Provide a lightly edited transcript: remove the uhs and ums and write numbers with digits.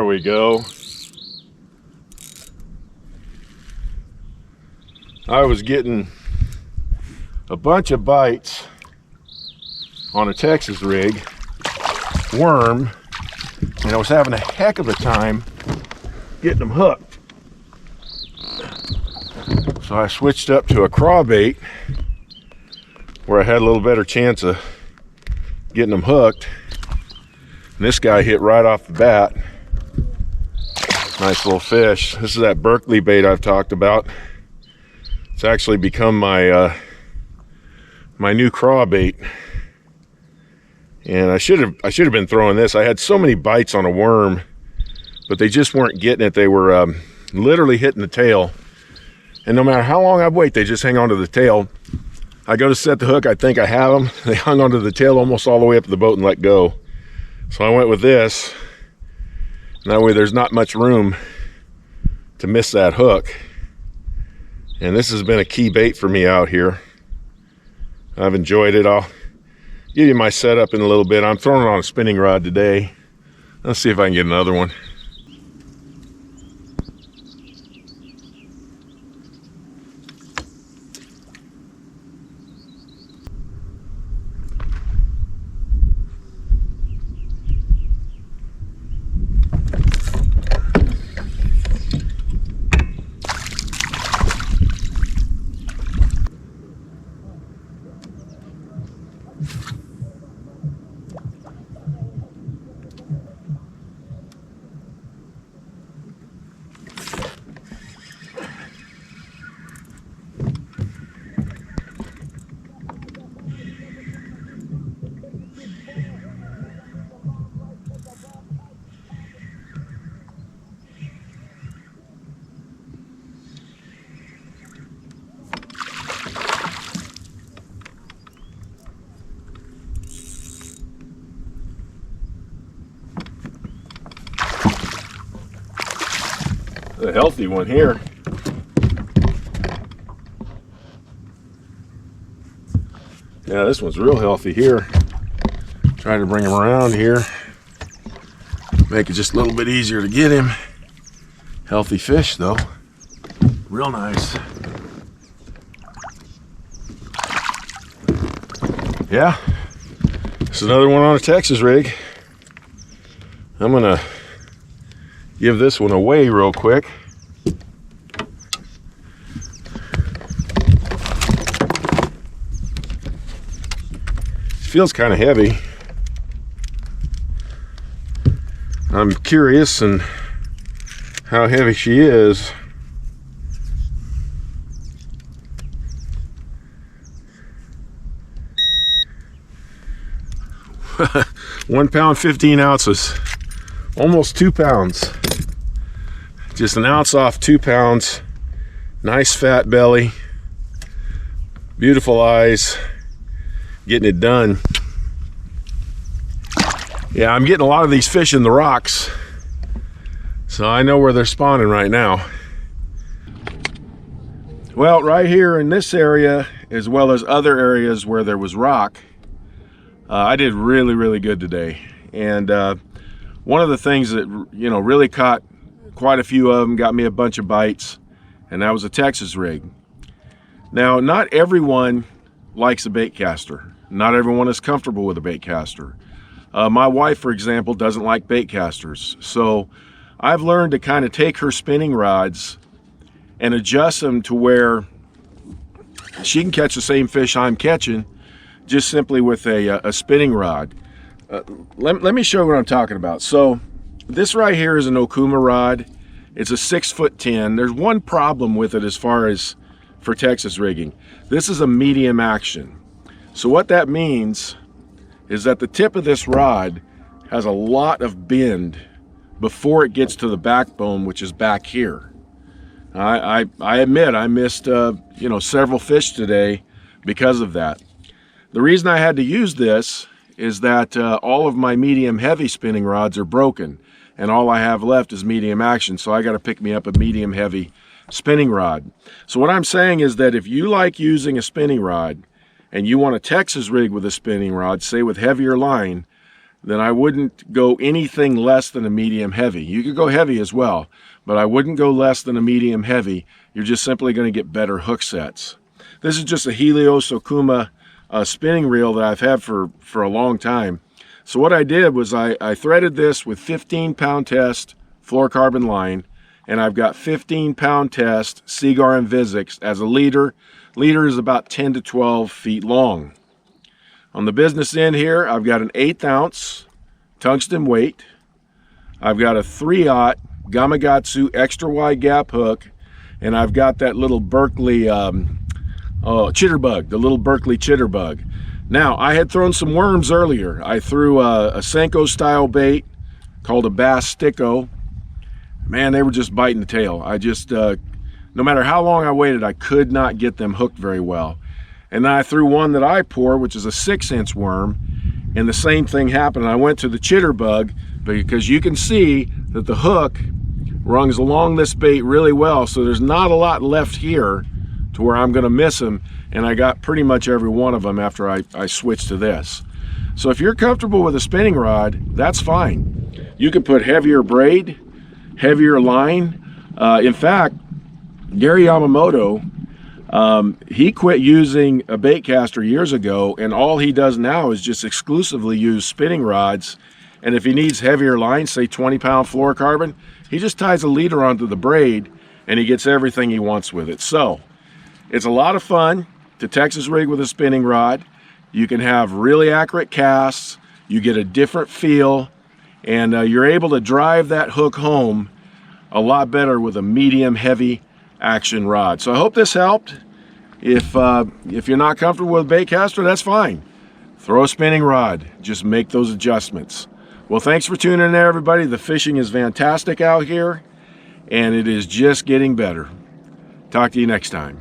we go. I was getting a bunch of bites on a Texas rig, worm, and I was having a heck of a time getting them hooked. So I switched up to a craw bait where I had a little better chance of getting them hooked. And this guy hit right off the bat. Nice little fish. This is that Berkeley bait I've talked about. It's actually become my my new craw bait. And I should have been throwing this. I had so many bites on a worm, but they just weren't getting it. They were literally hitting the tail. And no matter how long I wait, they just hang onto the tail. I go to set the hook, I think I have them. They hung onto the tail almost all the way up to the boat and let go. So I went with this. And that way there's not much room to miss that hook. And this has been a key bait for me out here. I've enjoyed it. I'll give you my setup in a little bit. I'm throwing it on a spinning rod today. Let's see if I can get another one. A healthy one here. Yeah, this one's real healthy here. Try to bring him around here. Make it just a little bit easier to get him. Healthy fish though. Real nice. Yeah, this is another one on a Texas rig. I'm gonna give this one away real quick. Feels kind of heavy. I'm curious and how heavy she is. £1 pound, 15 ounces. Almost 2 pounds. Just an ounce off 2 pounds. Nice fat belly. Beautiful eyes. Getting it done. Yeah, I'm getting a lot of these fish in the rocks. So I know where they're spawning right now. Well, right here in this area, as well as other areas where there was rock, I did really, really good today. And one of the things that, you know, really caught quite a few of them, got me a bunch of bites, and that was a Texas rig. Now, not everyone likes a bait caster. Not everyone is comfortable with a bait caster. My wife, for example, doesn't like bait casters. So I've learned to kind of take her spinning rods and adjust them to where she can catch the same fish I'm catching just simply with a spinning rod. Let me show you what I'm talking about. So this right here is an Okuma rod. It's a 6'10". There's one problem with it as far as for Texas rigging. This is a medium action. So what that means is that the tip of this rod has a lot of bend before it gets to the backbone, which is back here. I admit I missed you know, several fish today because of that. The reason I had to use this is that all of my medium heavy spinning rods are broken, and all I have left is medium action, so I got to pick me up a medium heavy spinning rod. So what I'm saying is that if you like using a spinning rod and you want a Texas rig with a spinning rod, say with heavier line, then I wouldn't go anything less than a medium heavy. You could go heavy as well, but I wouldn't go less than a medium heavy. You're just simply going to get better hook sets. This is just a Helios Okuma spinning reel that I've had for a long time. So what I did was I threaded this with 15-pound test fluorocarbon line, and I've got 15-pound test Seaguar and Vizix as a leader. Leader is about 10 to 12 feet long. On the business end here, I've got an 1/8 ounce tungsten weight. I've got a 3/0 Gamakatsu extra wide gap hook, and I've got that little Berkeley chitterbug, the little Berkeley chitterbug. Now, I had thrown some worms earlier. I threw a Senko style bait called a bass sticko. Man, they were just biting the tail. I just, no matter how long I waited, I could not get them hooked very well. And then I threw one that I pour, which is a 6-inch worm, and the same thing happened. I went to the chitterbug because you can see that the hook runs along this bait really well, so there's not a lot left here to where I'm gonna miss them, and I got pretty much every one of them after I switched to this. So if you're comfortable with a spinning rod, that's fine. You can put heavier braid, heavier line. In fact, Gary Yamamoto, he quit using a bait caster years ago, and all he does now is just exclusively use spinning rods. And if he needs heavier line, say 20-pound fluorocarbon, he just ties a leader onto the braid and he gets everything he wants with it. So it's a lot of fun to Texas rig with a spinning rod. You can have really accurate casts, you get a different feel, and you're able to drive that hook home a lot better with a medium heavy action rod. So I hope this helped. If you're not comfortable with a bait caster, that's fine. Throw a spinning rod, just make those adjustments. Well, thanks for tuning in there, everybody. The fishing is fantastic out here, and it is just getting better. Talk to you next time.